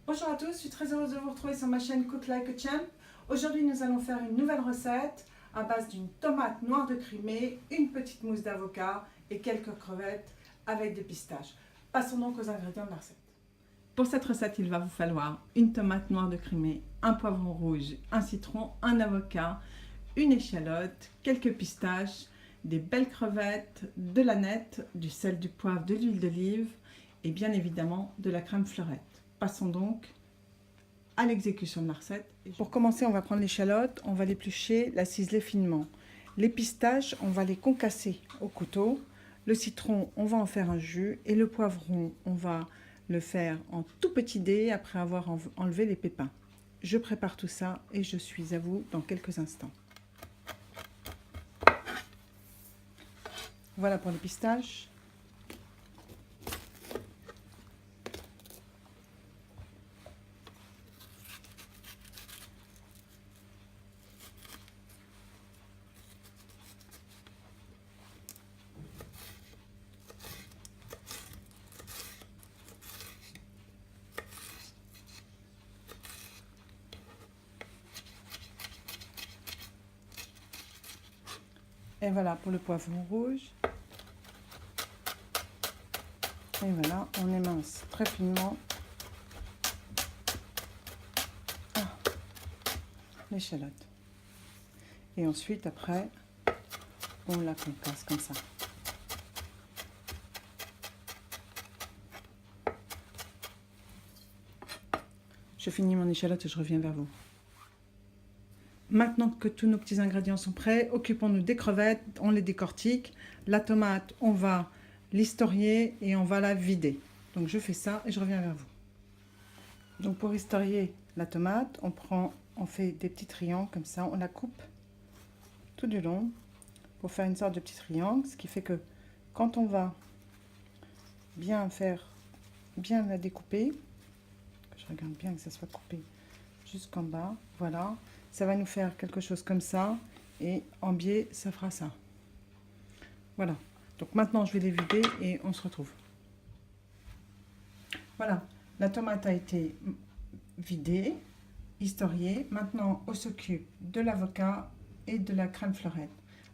Bonjour à tous, je suis très heureuse de vous retrouver sur ma chaîne Cook Like a Champ. Aujourd'hui, nous allons faire une nouvelle recette à base d'une tomate noire de Crimée, une petite mousse d'avocat et quelques crevettes avec des pistaches. Passons donc aux ingrédients de la recette. Pour cette recette, il va vous falloir une tomate noire de Crimée, un poivron rouge, un citron, un avocat, une échalote, quelques pistaches, des belles crevettes, de l'aneth, du sel, du poivre, de l'huile d'olive et bien évidemment de la crème fleurette. Passons donc à l'exécution de la recette. Pour commencer, on va prendre l'échalote, on va l'éplucher, la ciseler finement. Les pistaches, on va les concasser au couteau. Le citron, on va en faire un jus. Et le poivron, on va le faire en tout petits dés après avoir enlevé les pépins. Je prépare tout ça et je suis à vous dans quelques instants. Voilà pour les pistaches. Et voilà pour le poivron rouge. Et voilà, on émince très finement l'échalote. Et ensuite, après, on la concasse comme ça. Je finis mon échalote et je reviens vers vous. Maintenant que tous nos petits ingrédients sont prêts, occupons-nous des crevettes, on les décortique. La tomate, on va l'historier et on va la vider. Donc je fais ça et je reviens vers vous. Donc pour historier la tomate, on fait des petits triangles comme ça, on la coupe tout du long pour faire une sorte de petit triangle, ce qui fait que quand on va bien la découper, je regarde bien que ça soit coupé jusqu'en bas, voilà, ça va nous faire quelque chose comme ça, et en biais ça fera ça. Voilà, donc maintenant je vais les vider et on se retrouve. Voilà, la tomate a été vidée, historiée. Maintenant on s'occupe de l'avocat et de la crème fleurette.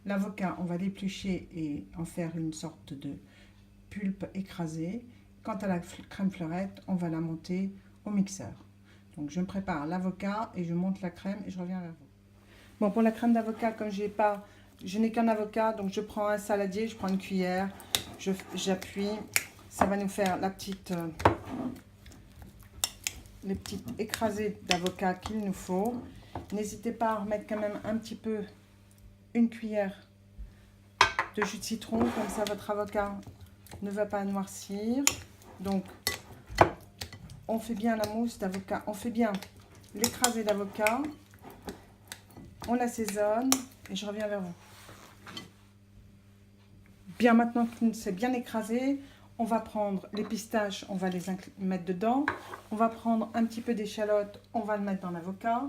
L'avocat, on va l'éplucher et en faire une sorte de pulpe écrasée. Quant à la crème fleurette, on va la monter au mixeur. Donc je me prépare l'avocat et je monte la crème et je reviens vers vous. Bon, pour la crème d'avocat, comme je n'ai qu'un avocat, donc je prends un saladier, je prends une cuillère, j'appuie, ça va nous faire les petites écrasées d'avocat qu'il nous faut. N'hésitez pas à remettre quand même un petit peu, une cuillère de jus de citron, comme ça votre avocat ne va pas noircir. Donc on fait bien la mousse d'avocat, on fait bien l'écrasé d'avocat, on l'assaisonne et je reviens vers vous. Bien, maintenant que c'est bien écrasé, on va prendre les pistaches, on va les mettre dedans. On va prendre un petit peu d'échalote, on va le mettre dans l'avocat.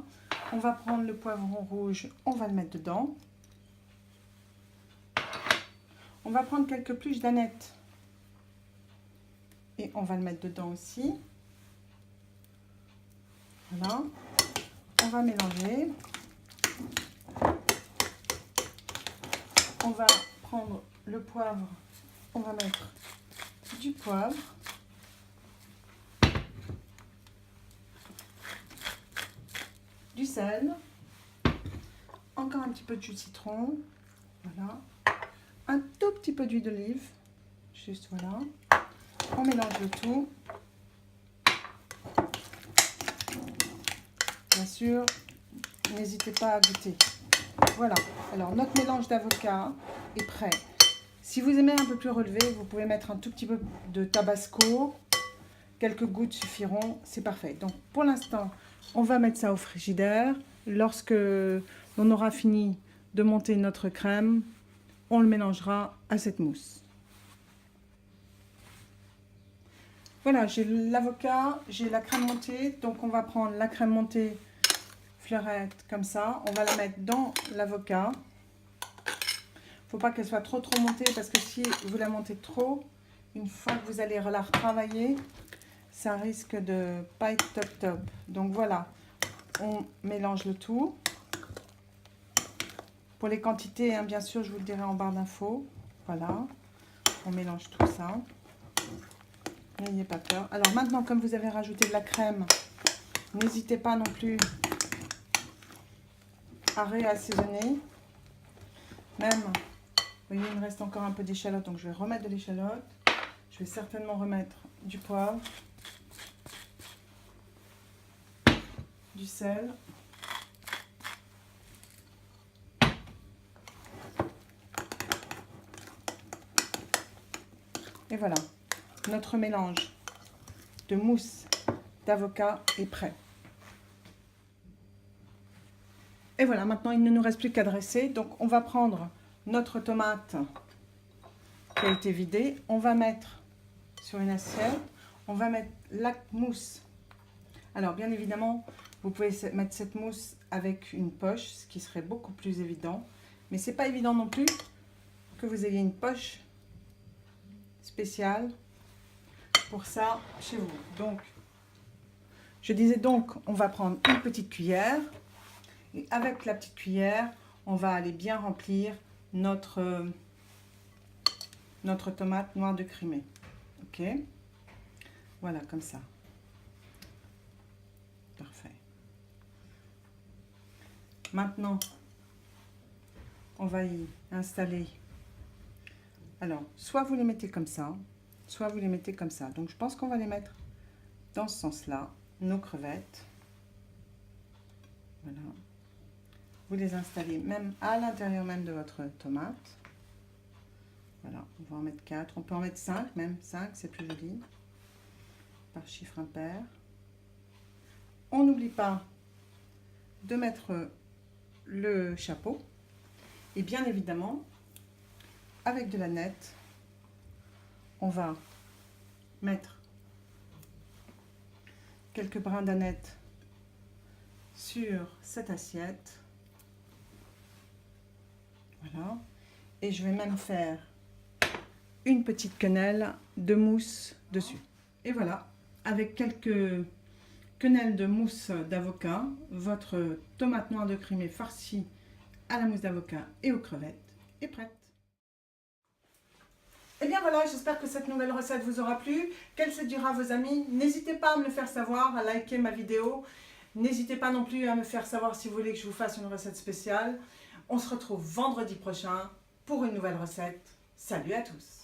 On va prendre le poivron rouge, on va le mettre dedans. On va prendre quelques pluches d'aneth et on va le mettre dedans aussi. Voilà, on va mélanger. On va prendre le poivre, on va mettre du poivre. Du sel. Encore un petit peu de jus de citron. Voilà. Un tout petit peu d'huile d'olive. Juste voilà. On mélange le tout. Bien sûr, n'hésitez pas à goûter. Voilà, alors notre mélange d'avocat est prêt. Si vous aimez un peu plus relevé, vous pouvez mettre un tout petit peu de tabasco. Quelques gouttes suffiront, c'est parfait. Donc pour l'instant, on va mettre ça au frigidaire. Lorsque l'on aura fini de monter notre crème, on le mélangera à cette mousse. Voilà, j'ai l'avocat, j'ai la crème montée. Donc on va prendre la crème montée fleurette comme ça, on va la mettre dans l'avocat. Faut pas qu'elle soit trop montée parce que si vous la montez trop, une fois que vous allez la retravailler, ça risque de pas être top top. Donc voilà, on mélange le tout. Pour les quantités, hein, bien sûr, je vous le dirai en barre d'infos. Voilà, on mélange tout ça. N'ayez pas peur. Alors maintenant, comme vous avez rajouté de la crème, n'hésitez pas non plus à réassaisonner. Même, vous voyez, il me reste encore un peu d'échalote, donc je vais remettre de l'échalote. Je vais certainement remettre du poivre, du sel. Et voilà, notre mélange de mousse d'avocat est prêt. Et voilà, maintenant il ne nous reste plus qu'à dresser. Donc on va prendre notre tomate qui a été vidée, on va mettre sur une assiette, on va mettre la mousse. Alors bien évidemment, vous pouvez mettre cette mousse avec une poche, ce qui serait beaucoup plus évident. Mais c'est pas évident non plus que vous ayez une poche spéciale pour ça chez vous. Donc, je disais donc, on va prendre une petite cuillère. Et avec la petite cuillère, on va aller bien remplir notre tomate noire de Crimée. Ok? Voilà, comme ça. Parfait. Maintenant, on va y installer. Alors, soit vous les mettez comme ça, soit vous les mettez comme ça. Donc, je pense qu'on va les mettre dans ce sens-là, nos crevettes. Voilà. Vous les installez même à l'intérieur même de votre tomate. Voilà, on va en mettre 4. On peut en mettre 5 même. 5, c'est plus joli. Par chiffre impair. On n'oublie pas de mettre le chapeau. Et bien évidemment, avec de l'aneth, on va mettre quelques brins d'aneth sur cette assiette. Voilà. Et je vais même faire une petite quenelle de mousse dessus. Et voilà, avec quelques quenelles de mousse d'avocat, votre tomate noire de Crimée farcie à la mousse d'avocat et aux crevettes est prête. Et bien voilà, j'espère que cette nouvelle recette vous aura plu, qu'elle séduira à vos amis. N'hésitez pas à me le faire savoir, à liker ma vidéo. N'hésitez pas non plus à me faire savoir si vous voulez que je vous fasse une recette spéciale. On se retrouve vendredi prochain pour une nouvelle recette. Salut à tous!